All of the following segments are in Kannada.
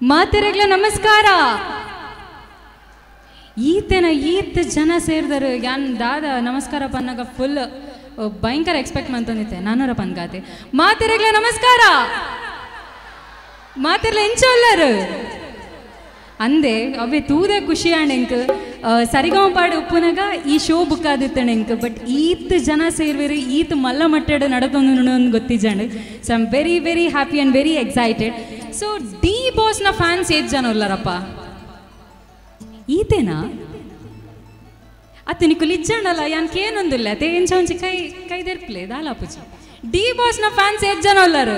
ಮಾತೆರೆಗ್ಲ ನಮಸ್ಕಾರ. ಈತೇನ ಈತ ಜನ ಸೇರಿದರು ಯಾನ್ ದಾದ ನಮಸ್ಕಾರ ಪನ್ನಾಗ ಫುಲ್ ಭಯಂಕರ ಎಕ್ಸ್ಪೆಕ್ಟ್ ಮಾಡ್ತಂದಿತ್ತೆ ನಾನೂರ ಪನ್ಗಾತೆ. ಮಾತೆರೆಗ್ಲ ನಮಸ್ಕಾರ. ಮಾತೆರ್ಲ ಎಂಚೊಲ್ಲರು ಅಂದೆ ಅವೇ ತೂದೆ ಖುಷಿ ಆಂಡೆಂಕ್ ಸರಿಗಮಪಾಡು ಉಪ್ಪುನಾಗ ಈ ಶೋ ಬುಕ್ ಆದಿತ್ತಣೆಂಕ್. ಬಟ್ ಈತ್ ಜನ ಸೇರ್ವೇರಿ ಈತ್ ಮಲ್ಲ ಮಟ್ಟೆಡ್ ನಡತೊಂದು ಗೊತ್ತಿಜಂಡ್. So I am very very happy and very excited. So D ಬಾಸ್ನ ಫ್ಯಾನ್ಸ್ ಏತ್ ಜನ ಉಲ್ಲರಪ್ಪ ಈತೇನಾ ಅತ್ತ ನಿಕ್ಕು ಲಿಜ್ಜಂಡಲ್ಲ ಯಾನ್ಕೇನೊಂದಿಲ್ಲ ಅತ್ತೆ ಎಂಚ ಒಂಚಿ ಕೈದೆರ್ಪ್ಲೆ ದಾಲಾಪುಜಿ. ಡಿ ಬಾಸ್ನ ಫ್ಯಾನ್ಸ್ ಏತ್ ಜನ ಉಲ್ಲರು?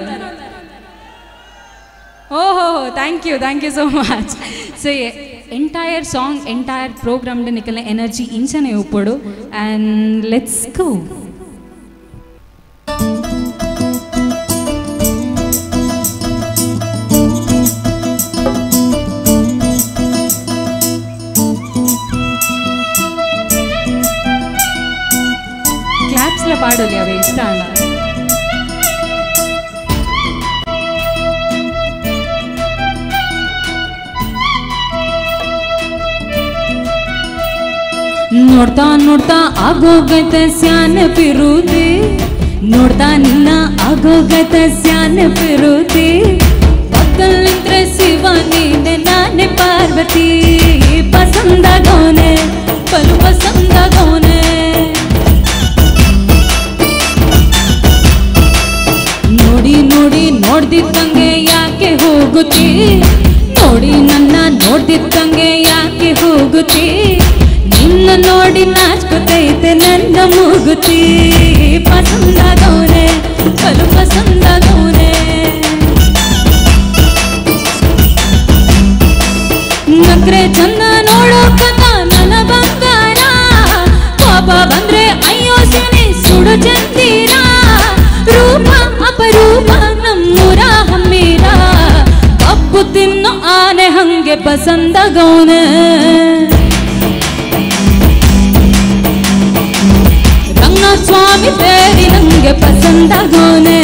ಓಹೋ thank you so much. So entire song entire ಪ್ರೋಗ್ರಾಮ್ಡ್ ನಿಕಲ್ನ ಎನರ್ಜಿ ಇಂಚನೆ ಉಪ್ಪಡು ಆ್ಯಂಡ್ ಲೆಟ್ಸ್ ಗೋ. ಕ್ಲಾಪ್ಸ್ಲ ಪಾಡೋಲಿ ಅವೇ ಇಷ್ಟ ಅಲ್ಲ. ನೋಡ್ತಾ ನೋಡ್ತಾ ಆಗೋಗೈತೆ ಸ್ಯಾನೆ ಪಿರುತಿ, ನೋಡ್ತಾ ನಿನ್ನ ಆಗೋಗೈತೆ ಸ್ಯಾನೆ ಪಿರುತಿ. ಪಕ್ಕಲ್ಲಿದ್ರೆ ಶಿವ ನೀನೆ ನಾನೇ ಪಾರ್ವತಿ. ಪಸಂದಾಗೋನೆ ಪಲು ಪಸಂದಾಗೋನೆ. ನೋಡಿ ನೋಡಿ ನೋಡ್ದಿದ್ದಂಗೆ ಯಾಕೆ ಹೋಗುತ್ತಿ, ನೋಡಿ ನನ್ನ ನೋಡ್ದಿದ್ದಂಗೆ ಯಾಕೆ ಹೋಗುತ್ತಿ. ನಿನ್ನ ನೋಡಿ ನಾಚ್ಕೊತೈತೆ ನನ್ನ ಮೂಗುತಿ. ಪಸಂದಾಗೌನೆ ಬಲು ಪಸಂದಾಗೌನೆ. ನಕ್ರೆ ಚಂದ ನೋಡೋಕನ್ನ ನನ್ನ ಬಂಗಾರ. ಕೋಪ ಬಂದ್ರೆ ಅಯ್ಯೋ ಸಿನಿ ಸುಡು ಚಂದೀರ. ರೂಪ ಅಪರೂಪ ನಮ್ಮೂರ ಹಮ್ಮೀರ. ಕಬ್ಬು ತಿನ್ನೋ ಆನೆ ಹಂಗೆ ಪಸಂದಾಗೌನೆ. ಸ್ವಾಮಿ ಬೇರಿ ನಂಗೆ ಪಸಂದಾಗೋನೆ.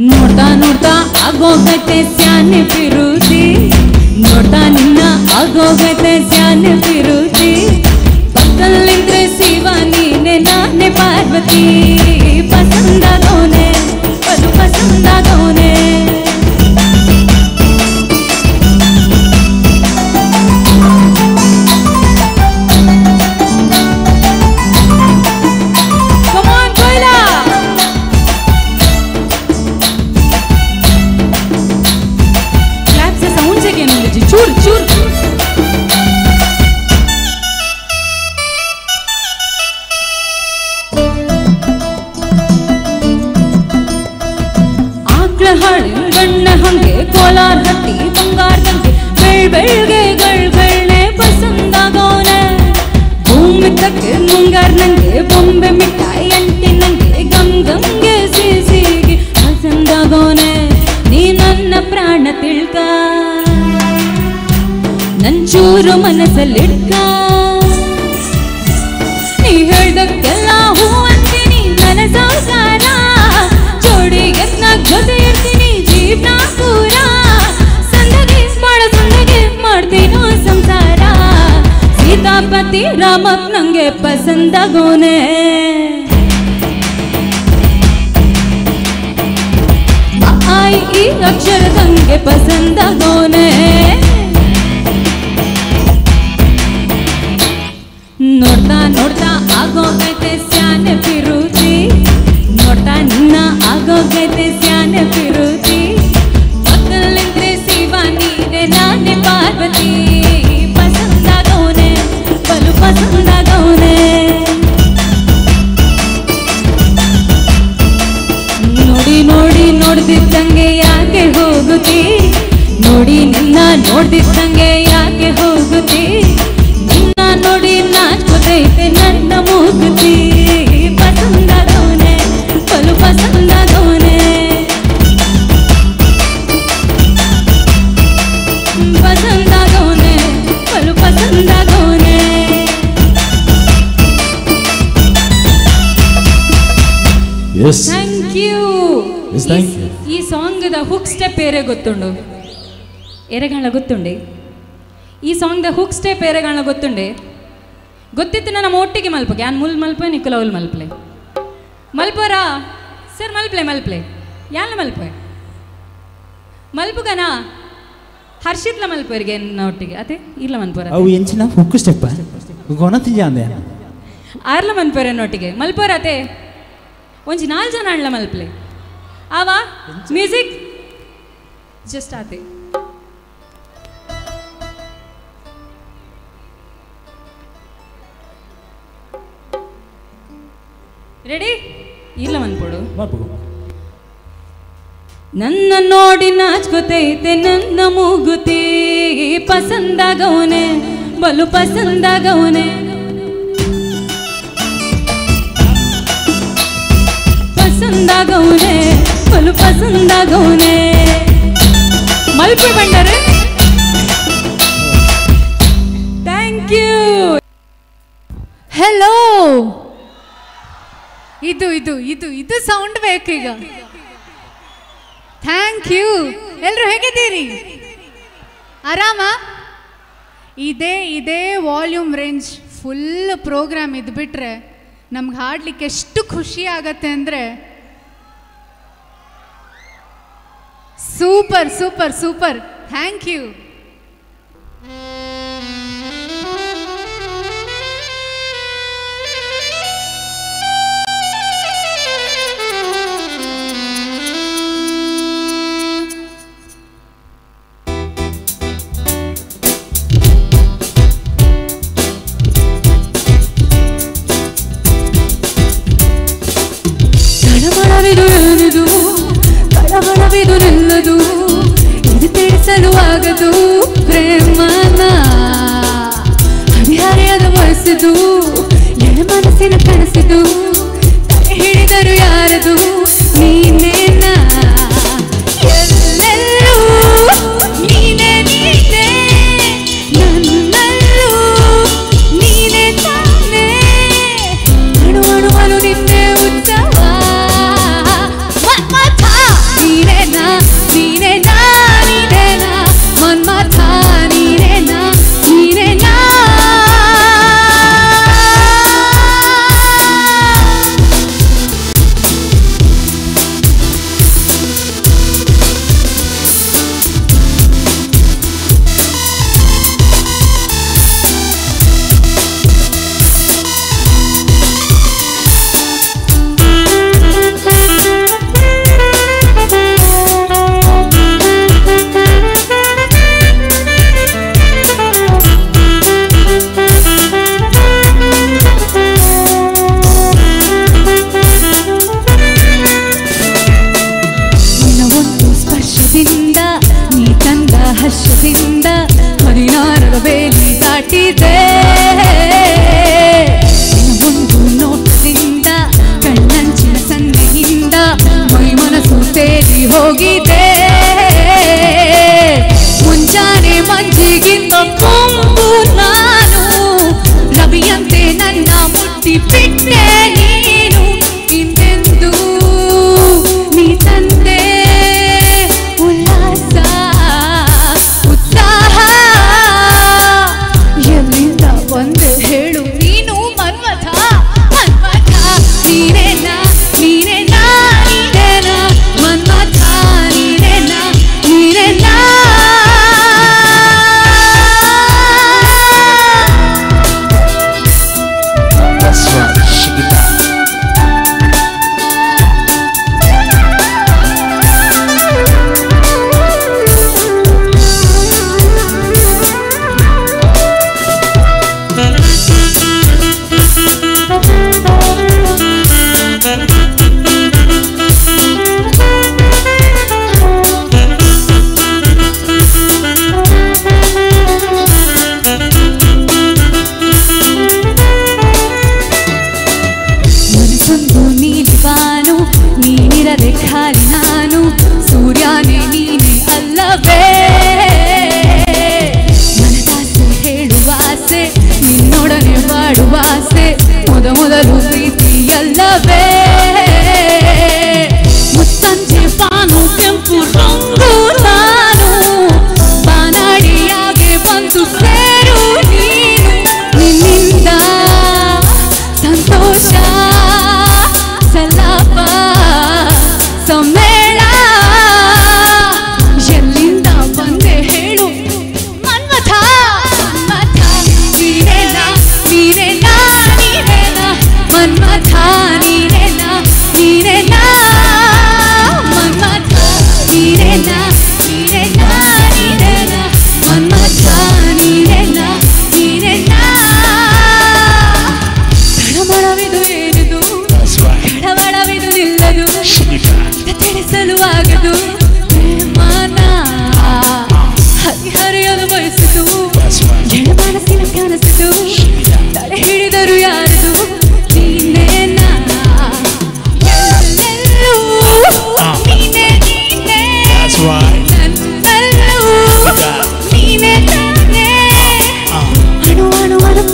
ನೋಡ್ತಾ ನೋಡ್ತಾ ಆಗೋಗೈತೆ ಸ್ಯಾನೆ ಪಿರುತಿ, ನೋಡ್ತಾ ನಿನ್ನ ಆಗೋಗೈತೆ ಸ್ಯಾನೆ ಪಿರುತಿ. ಪಕ್ಕಲ್ಲಿದ್ರೆ ಶಿವ ನೀನೆ ನಾನೇ ಪಾರ್ವತಿ. ಪಸಂದಾಗೋನೆ ಅದು ಪಸಂದಾಗೋನೆ. ಗಣ್ಣ ಹಂಗೆ ಕೋಲಾರ ಹಟ್ಟಿ ಬಂಗಾರದಂಗೆ ಬೆಳ್ಬೆಳ್ಗೆ ಗಳ್ಗಳ್ನೆ ಪಸಂದಾಗೋನೆ. ಭೂಮಿ ತಕ್ಕೆ ಮುಂಗಾರ ನಂಗೆ ಬೊಂಬೆ ಮಿಠಾಯಿ ಅಂಟಿ ನಂಗೆ ಗಮ್ ಗಮ್ಗೆ ಸಿಸಿಗೆ ಪಸಂದಾಗೋನೆ. ನೀ ನನ್ನ ಪ್ರಾಣ ತಿಳ್ಕ ನಂಚೂರು ಮನಸ್ಸಲ್ಲಿಡ್ಕ. ನೀ ಹೇಳ್ದಕ್ಕೆಲ್ಲ ಹೂ ಅಂತೀನಿ ನನ್ನ ಸಂಸಾರ. ಜೋಡಿ ಎತ್ನ ಜೊತೆ ಇರ್ತೀನಿ ಜೀವನ ಪೂರ. ಸಂದಗೆ ಮಾಡೋ ಸಂದಗೆ ಮಾಡ್ತೀನೋ ಸಂಸಾರ. ಸೀತಾಪತಿ ರಾಮಕ್ ನಂಗೆ ಪಸಂದಾಗೋನೆ. ಆಯಿ ಈ ಅಕ್ಷರದಂಗೆ ಪಸಂದಾಗೋನೆ. ನೋಡ್ತಾ ನೋಡ್ತಾ ಆಗೋಗೈತೆ ಸ್ಯಾನೆ ಪಿರುತಿ, ನೋಡ್ತಾ ನಿನ್ನ ಆಗೋಗೈತೆ ಸ್ಯಾನೆ ಪಿರುತಿ. ಪಕ್ಕಲ್ಲಿದ್ರೆ ಶಿವ ನೀನೆ ನಾನೇ ಪಾರ್ವತಿ. ಪಸಂದಾಗೋನೆ ಬಲು ಪಸಂದಾಗೋನೆ. ನೋಡಿ ನೋಡಿ ನೋಡ್ದಿದ್ದಂಗೆ ಯಾಕೆ ಹೋಗುತ್ತಿ, ನೋಡಿ ನಿನ್ನ ನೋಡ್ದಿದ್ದಂಗೆ ಯಾಕೆ ಹೋಗುತ್ತಿ. ನಿನ್ನ ನೋಡಿ ನಾಚ್ಕೊತೈತೆ ನನ್ನ ಮೂಗುತಿ. ಪಸಂದಾಗೋನೆ ಬಲು ಪಸಂದಾಗೋನೆ. ಪಸಂದಾಗೋನೆ ಬಲು ಪಸಂದಾಗೋನೆ. Yes. Thank you. ಈ ಸಾಂಗ್ದ ಹುಕ್ ಸ್ಟೆಪ್ ಏರೆ ಗೊತ್ತುಂಡು ಎರೆಗಾಳ ಗೊತ್ತುಂಡೆ ಈ ಸಾಂಗ್ದ ಹುಕ್ ಸ್ಟೆಪ್ ಏರೆಗಾಳ ಗೊತ್ತುಂಡೆ ಗೊತ್ತಿತ್ತು ನಮ್ಮ ಒಟ್ಟಿಗೆ ಮಲ್ಪಗೆ ಯಾನ್ ಮುಲ್ ಮಲ್ಪೆ ನಿಖಲೌಲ್ ಮಲ್ಪಲೆ ಮಲ್ಪರಾ ಸರ್ ಮಲ್ಪಲೆ ಯಾನ್ ಮಲ್ಪೆ ಮಲ್ಪುಗನಾ ಹರ್ಷಿತ್ಲ ಮಲ್ಪರಿಗೆ ಒಟ್ಟಿಗೆ ಅದೇ ಇಲ್ಲ ಮನ್ಪರ ಅವು ಎಂಚಿನ ಹುಕ್ ಸ್ಟೆಪ್ ಗೊನತಿಜಾಂದೆ ಆರ್ಲ ಮನ್ಪರ ಒಟ್ಟಿಗೆ ಮಲ್ಪರ ಅತೆ ಒಂಜಿ 4 ಜನ ಆಡ್ಲ ಮಲ್ಪಲೆ ಆವಾ ಮ್ಯೂಸಿಕ್ ಜಸ್ಟ್ ಆತೆ ರೆಡಿ ಇಲ್ಲ ಮನ್ಪೊಡು ನನ್ನ ನೋಡಿ ನಾಚ್ಕೋತೈತೆ ನನ್ನ ಮೂಗುತಿ ಪಸಂದಾಗವನೆ ಬಲು ಪಸಂದಾಗವನೆ ಪಸಂದಾಗವನೆ ಬಲು ಪಸಂದಾಗವನೆ ಮಲ್ಪೆ ಬಂಡರೆ ಥ್ಯಾಂಕ್ ಯು ಹೆಲೋ ಇದು ಸೌಂಡ್ ಬೇಕೀಗ ಥ್ಯಾಂಕ್ ಯು ಎಲ್ಲರೂ ಹೇಗಿದ್ದೀರಿ ಆರಾಮ ಇದೇ ವಾಲ್ಯೂಮ್ ರೇಂಜ್ ಫುಲ್ ಪ್ರೋಗ್ರಾಮ್ ಇದು ಬಿಟ್ರೆ ನಮ್ಗೆ ಹಾಡ್ಲಿಕ್ಕೆ ಎಷ್ಟು ಖುಷಿ ಆಗತ್ತೆ ಅಂದರೆ super super super thank you ಕಳವಳವಿದು ನಿಲ್ಲದು ಇದು ತಿಳಿಸಲು ಆಗದು ಪ್ರೇಮನ ಹರಿಹರೆಯದು ಮನಸ್ಸಿದು ಎಳೆ ಮನಸ್ಸಿನ ಕನಸಿದು ಕೈ ಹಿಡಿದರು ಯಾರದು ನೀನೇನ ಎಲ್ಲೆಲ್ಲೂ ನೀನೇ ನೀನೇ ನನ್ನಲ್ಲೂ ನೀನೇ ತಾನೇ ಅಣುವಣುವನು ನಿನ್ನೆ ಉತ್ಸವ ಹರ್ಷದಿಂದ 16ರ ಬೇಲಿ ದಾಟಿದೆ ಒಂದು ನೋಟದಿಂದ ಕಣ್ಣಂಚಿನ ಸನ್ನೆಯಿಂದ ಮೈ ಮನಸ್ಸು ಸೇರಿ ಹೋಗಿದೆ ಮುಂಜಾನೆ ಮಂಜಿಗಿಂತ ಕೊಂಬು ನಾನು ರವಿಯಂತೆ ನನ್ನ ಮುಟ್ಟಿ ಬಿಟ್ಟೆ ನೀನು ಹಿಂದೆಂದು ನೀ ತಂದೆ ಉಲ್ಲಾಸ ಒಂದು ಹೇಳು ನೀನು ಮನ್ಮಥ ಮನ್ಮಥ ನೀನೇನ ನೀನೇನ ನೀನೇನ ಮನ್ಮಥ ನೀನೇನ ನೀನೇನ ನೀನಿರದೆ ಖಾಲಿ ನಾನು ಸೂರ್ಯನೇ ನೀನೆ ಅಲ್ಲವೇ ಮನದಾಸೆ ಹೇಳುವ ಆಸೆ ನಿನ್ನೊಡನೆ ಬಾಳುವ ಆಸೆ ಮೊದಲು ಪ್ರೀತಿಯಲ್ಲವೇ ಸಮ್ಮೇಳ ಎಲ್ಲಿಂದ ಬಂದೆ ಹೇಳು ಮನ್ಮಥ ಮನ್ಮಥ ನೀನೇನ ನೀನೇನ ನೀನೇನ ಮನ್ಮಥ ನೀನೇನ ನೀನೇನ ಮನ್ಮಥ ನೀನೇನ ನೀನೇನ ನೀನೇನ ಮನ್ಮಥ ನೀನೇನ ನೀನೇನ ತಡಮಳವಿದು ಏನಿದು ಕಡವಳವಿದು ನಿಲ್ಲದು ತಿಳಿಸಲು ಆಗದು ಪ್ರೇಮನ ಹರಿಹರಿಯಲು ಬಯಸಿತು ಎಳ ಮನಸ್ಸಿನ ಕನಸಿತು ತಡೆ ಹಿಡಿದರು ಯಾರದು ನೀನೇನ ಎಲ್ಲೆಲ್ಲೂ ನೀನೇ ನೀನೇ ನನ್ನಲ್ಲೂ ನೀನೇ ತಾನೇ ಅಣು ಅಣು ಅಣು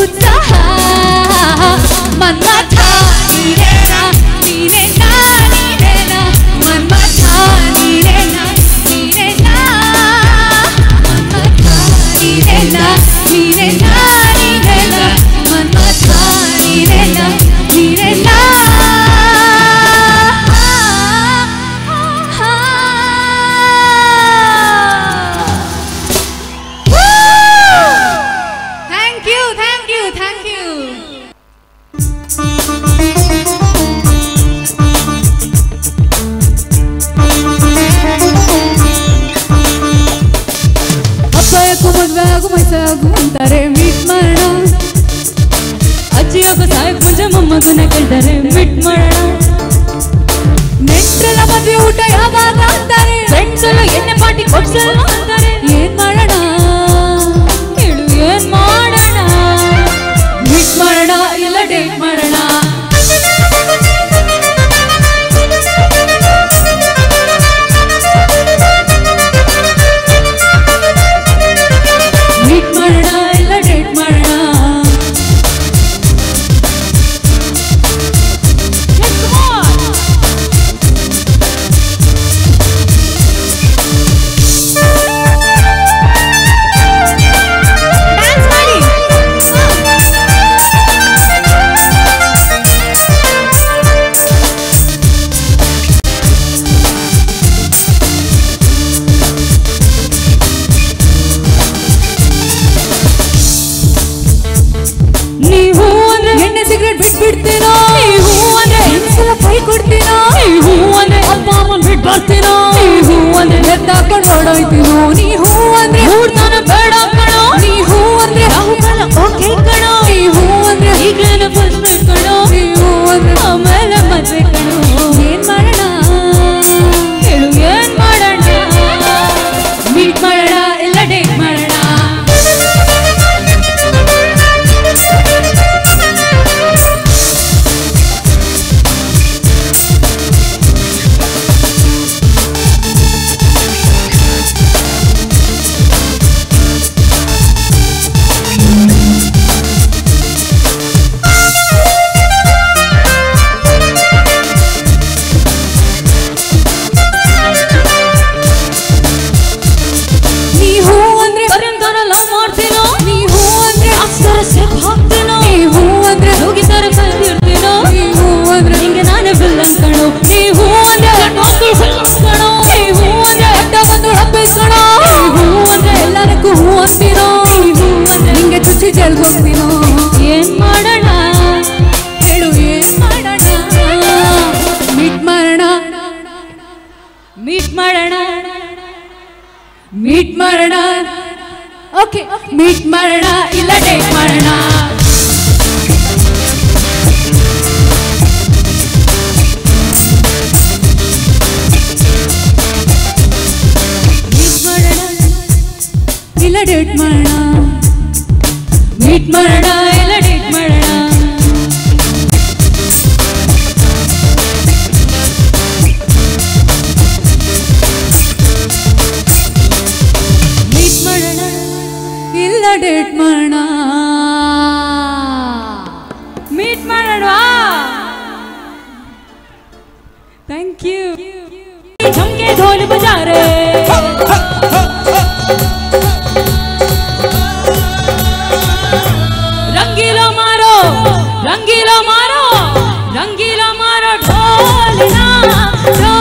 ಉತ್ಸಾಹ ಮನ್ಮಥ ನೀನೇನ ನೀನೇನ ನೀನೇನ ಮನ್ಮಥ ನೀನೇನ ನೀನೇನ ಮನ್ಮಥ ನೀನೇನ ನೀನೇನ ನೀನೇನ ಮನ್ಮಥ ನೀನೇನ ನೀನೇನ thank you thank you thank you ಅಪ್ಪಯ್ಯಕ್ಕೂ ಮದುವೆ ಆಗು ಮೈಸಾಗು ಅಂತಾರೆ ಮೀಟ್ ಮಾಡೋಣ ಅಜ್ಜಿಯಾಗು ಸಾಯಕ್ ಮುಂಚೆ ಮೊಮ್ಮಗುನ ಕೇಳ್ತಾರೆ ಮೀಟ್ ಮಾಡೋಣ ನೆಂಟ್ರೆಲ್ಲ ಮದುವೆ ಊಟ ಯಾವಾಗ ಅಂತಾರೆ ಫ್ರೆಂಡ್ಸ್ ಎಲ್ಲ ಎಣ್ಣೆ ಪಾರ್ಟಿ ಕೊಡ್ಸಲ್ಲ ಅಂತಾರೆ ಏನ್ ಮಾಡೋಣ ಹೇಳು ಏನ್ ಮಾಡೋಣ ಮೀಟ್ ಮಾಡೋಣ ಇಲ್ಲ ಡೇಟ್ ಮಾಡೋಣ ಮೀಟ್ ಮಾಡೋಣ ಇಲ್ಲ ಡೇಟ್ ಮಾಡೋಣ ನೀವು ಅಂದ್ರೆ ಎಣ್ಣೆ ಸಿಗರೇಟ್ ಬಿಟ್ಬಿಡ್ತೀನೋ ನೀವು ಅಂದ್ರೆ ಹೆಣ್ಸೆಲ್ಲ ಕೈ ಕೊಡ್ತೀನೋ ನೀವು ಅಂದ್ರೆ ಅಪ್ಪ ಅಮ್ಮನ್ ಬಿಟ್ಟು ಬರ್ತೀನೋ ನೀವು ಅಂದ್ರೆ ಎತ್ತಾಕೊಂಡು ಹೊಡೋಯ್ತೀನೋ ನೀವು ಅಂದ್ರೆ ಮೂಡ್ತಾನ ಬೇಡ ಕಣೋ ನೀವು ಅಂದ್ರೆ ರಾಹುಕಾಲ ಓಕೆ ಕಣೋ ನೀವು ಅಂದ್ರೆ ಈಗೇನು ಫಸ್ಟ್ ಕಣೋ ನೀವು ಅಂದ್ರೆ ಆಮೇಲೆ ಮದ್ವೆ ಕಣೋ ಏನ್ ಮಾಡೋಣ ಹೇಳು ಏನ್ ಮಾಡೋಣ ಮೀಟ್ ಮಾಡೋಣ ಇಲ್ಲ ಡೇಟ್ ಮಾಡೋಣ ನೀವು ಅಂದ್ರೆ ಬರೆಂತರ ಲವ್ ಮಾಡ್ತೀನೋ ನೀವು ಅಂದ್ರೆ ಅಕ್ಷರ ಸ್ಟೆಪ್ ಹಾಕ್ತೀನೋ ನೀವು ಅಂದ್ರೆ ಹೋಗಿದ್ದಾರೆ ಕಲ್ತಿರ್ತೀನೋ ನೀವು ಅಂದ್ರೆ ಹಿಂಗೆ ನಾನೇ ವಿಲ್ಲನ್ ಕಣೋ ನೀವು ಅಂದ್ರೆ ಕಣೋ ನೀವು ಅಂದ್ರೆ ಅಡ್ಡ ಬಂದು ಹಬ್ಬಿಸ್ಕಣೋ ನೀವು ಅಂದ್ರೆ ಎಲ್ಲರಿಗೂ ಹೂ ಅಂತೀನೋ ನೀವು ಅಂದ್ರೆ ಹಿಂಗೆ ಚುಚ್ಚಿ ಜಲ್ಗೋಗ್ತೀನೋ ಏನ್ ಮಾಡೋಣ ಹೇಳು ಏನ್ ಮಾಡೋಣ ಮೀಟ್ ಮಾಡೋಣ ಮೀಟ್ ಮಾಡೋಣ ಮೀಟ್ ಮಾಡೋಣ ಓಕೆ ಮೀಟ್ ಮಾಡೋಣ ಇಲ್ಲ ಡೇಟ್ ಮಾಡೋಣ ಮೀಟ್ ಮಾಡೋಣ ಇಲ್ಲ ಡೇಟ್ ಮಾಡೋಣ ಮೀಟ್ ಮಾಡೋಣ ಇಲ್ಲ ಡೇಟ್ ಮಾಡೋಣ ಮೀಟ್ ಮಾಡೋಣ ಇಲ್ಲ ಡೇಟ್ ಮಾಡೋಣ ಮೀಟ್ ಮಾಡೋಣ ಥ್ಯಾಂಕ್ ಯು झमके ढोल बजा रे रंगीला मारो रंगीला मारो रंगीला मारो ढोल ना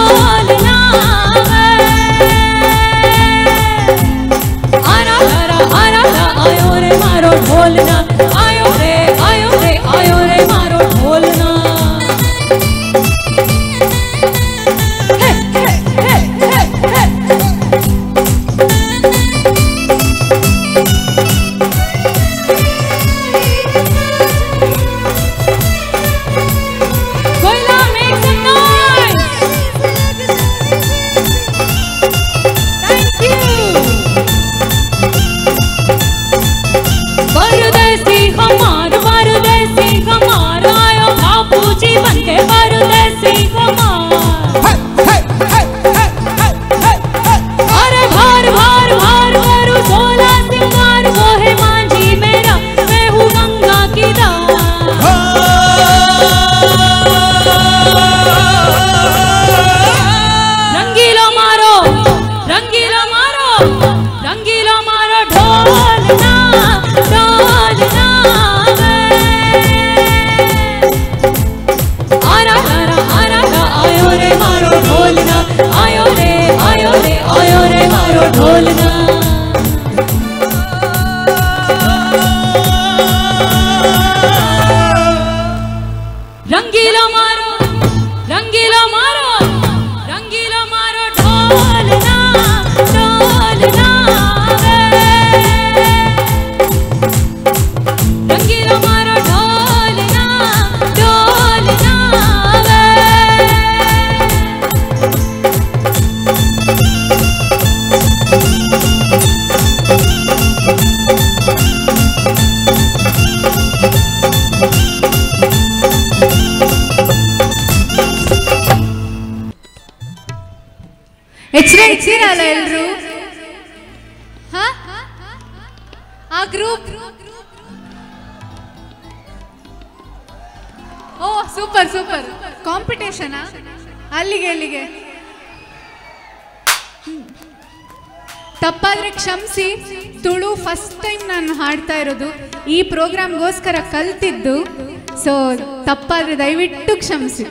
ಎಚ್ಚರ ಇದ್ದೀರಲ್ಲ ಎಲ್ರು? ಆ group oh super super. Competition ಅಲ್ಲಿಗೆ ತಪ್ಪಾದ್ರೆ ಕ್ಷಮಿಸಿ. ತುಳು ಫಸ್ಟ್ ಟೈಮ್ ನಾನು ಹಾಡ್ತಾ ಇರೋದು, ಈ ಪ್ರೋಗ್ರಾಮ್ಗೋಸ್ಕರ ಕಲ್ತಿದ್ದು. ಸೊ ತಪ್ಪಾದ್ರೆ ದಯವಿಟ್ಟು ಕ್ಷಮಿಸಿ.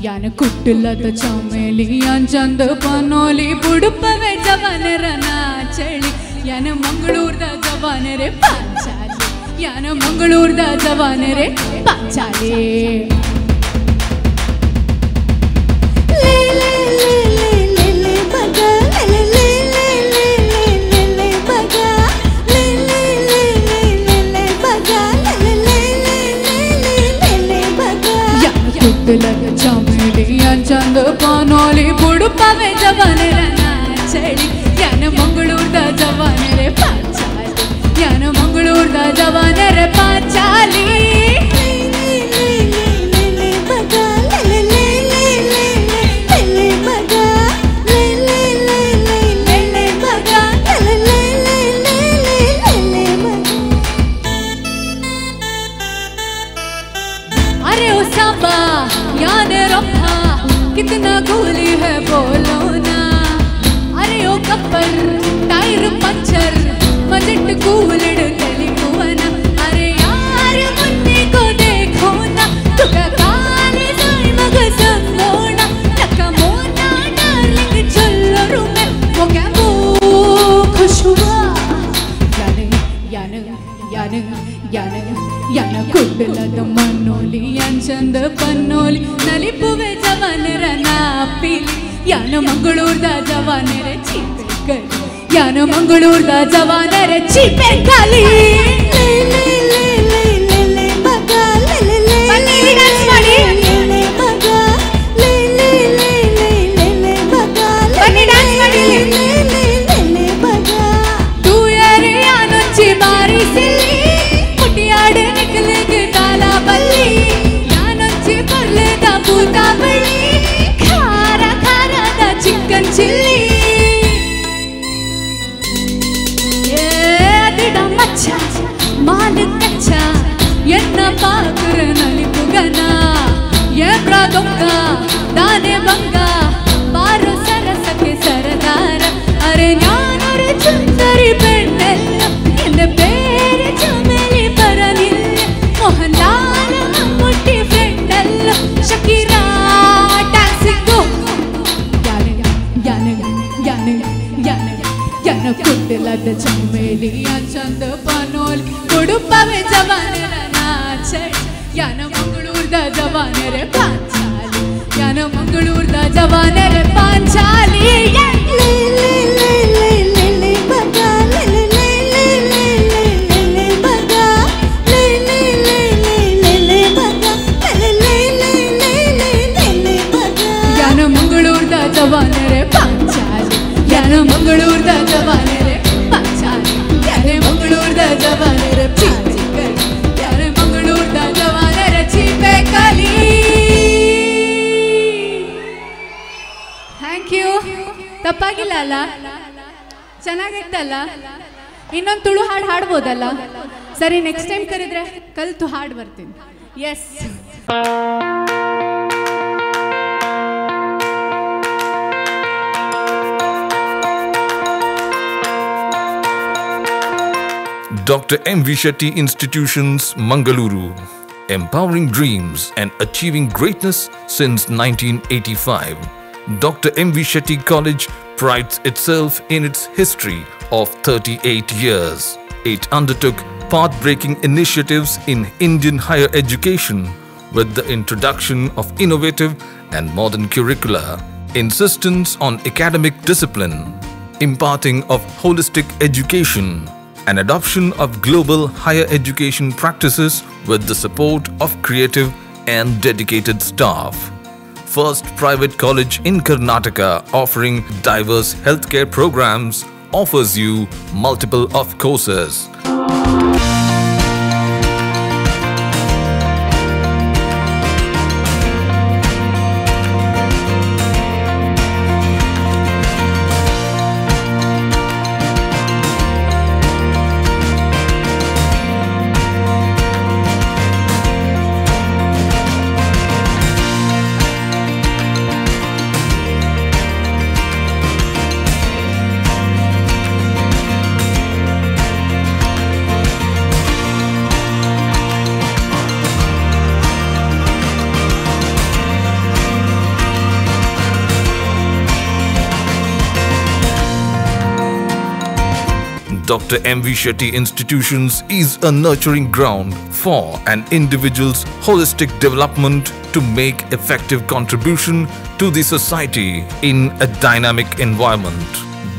ಯಾನ ಕುಟ್ಟಿಲ್ಲದ ಚಮೇಲಿ ಅಂಚಂದ ಪನೋಲಿ ಬುಡುಪವೆ ಜವಾನರನ ಚಳಿ. ಯಾನ ಮಂಗಳೂರ್ದ ಜವಾನರೆ ಪಾಂಚಾಲಿ, ಯಾನ ಮಂಗಳೂರ್ದ ಜವಾನರೆ ಪಾಂಚಾಲಿ. ಚಮೇಲಿ ಅಂಚಂದ ಪನೋಲಿ ಬುಡುಪವೆ ಜವಾನರನ ಚಳಿ. ಯಾನ ಮಂಗಳೂರ್ದ ಜವಾನರೆ ಪಾಂಚಾಲಿ, ಯಾನ ಮಂಗಳೂರ್ದ ಜವಾನರೆ ಪಾಂಚಾಲಿ. कितना गोली है बोलो ना. अरे ओ कपर टायर पंचर मजट कूलड़ तेलिकुवना. अरे यार मुन्ने को देखो ना, तुका काले साई मग संगोना. टका मोना डार्लिंग चुल्लरू में वो क्या वो खुश हुआ. ಯಾನ ಕುಡ್ಲದ ಮನ್ನೋಲಿ ಅಂಚಂದ ಪನ್ನೋಲಿ ನಲಿಪುವೆ ಜವಾನರ ನಾಪಿಲಿ. ಯಾನ ಮಂಗಳೂರ್ದ ಜವಾನರೆ ಚೀಪೆ ಕಲಿ, ಯಾನ ಮಂಗಳೂರ್ದ ಜವಾನರೆ ಚೀಪೆ ಕಲಿ. चिकन चिल्ली मच्छा माल कच्चा ಎನ್ನ ಪಾಕರ ನಲಿಪುಗನ ಏಬ್ರ ದೊಂಗ ದಾನೆ ಬಂಗ ಬಾರು ಸರಸಕ್ಕೆ ಸರದಾರ. ಅರೆ ஞானொரு சுந்தரி பெண்ணல்ல என்ன பேரு ಚಮೇಲಿ ಬರಲಿಲ್ಲ. ಮೋಹನ್ಲಾಲ್ ಮಮ್ಮೂಟಿ ಫ್ರೆಂಡಲ್ಲ ಶಕೀರಾ ಡ್ಯಾನ್ಸಿಂಗು. ಯಾನ ಕುಡ್ಲದ ಚಮೇಲಿ ಅಂಚಂದ ಪನೋಲಿ ಬುಡುಪವೆ ಜವಾನರ ನಾಚಳಿ. ಯಾನ ಮಂಗಳೂರ್ದ ಜವಾನರೆ ಪಾಂಚಾಲಿ, ಯಾನ ಮಂಗಳೂರ್ದ ಜವಾನರೆ ಪಾಂಚಾಲಿ. ಯಾನ ಮಂಗಳೂರ್ದ ಜವಾನರೆ ಪಾಂಚಾಲಿ, ಯಾನ ಮಂಗಳೂರ್ದ ಜವಾನರೆ ಪಾಂಚಾಲಿ. ಯಾನ ಮಂಗಳೂರ್ದ ಜವಾನರೆ ಚೀಪೆ ಕಲಿ, ಯಾನ ಮಂಗಳೂರ್ದ ಜವಾನರೆ ಚೀಪೆ ಕಲಿ. Thank you. ತಪ್ಪಾಗಿಲ್ಲ ಅಲ್ಲ? ಚೆನ್ನಾಗಿತ್ತಲ್ಲ? ಇನ್ನೊಂದು ತುಳು ಹಾಡು ಹಾಡ್ಬೋದಲ್ಲ? ಸರಿ, ನೆಕ್ಸ್ಟ್ ಟೈಮ್ ಕರೆದ್ರೆ ಕಲ್ತು ಹಾಡು ಬರ್ತೀನಿ. S. Dr. M. V. Shetty Institutions, Mangaluru, empowering dreams and achieving greatness since 1985. Dr. M. V. Shetty College prides itself in its history of 38 years. It undertook path-breaking initiatives in Indian higher education with the introduction of innovative and modern curricula, insistence on academic discipline, imparting of holistic education, and adoption of global higher education practices with the support of creative and dedicated staff. First private college in Karnataka offering diverse healthcare programs offers you multiple of courses. Dr. M.V. Shetty Institutions is a nurturing ground for an individual's holistic development to make effective contribution to the society in a dynamic environment.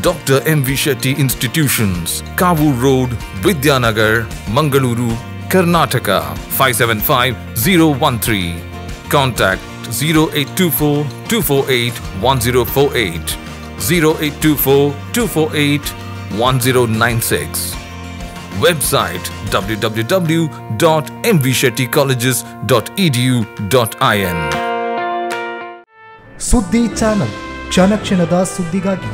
Dr. M.V. Shetty Institutions, Kavu Road, Vidyanagar, Mangaluru, Karnataka 575013. Contact 0824 248 1048 0824 248 1096. Website www.mvshettycolleges.edu.in. ಸುದ್ದಿ ಚಾನಲ್ ಕ್ಷಣ ಕ್ಷಣದ ಸುದ್ದಿಗಾಗಿ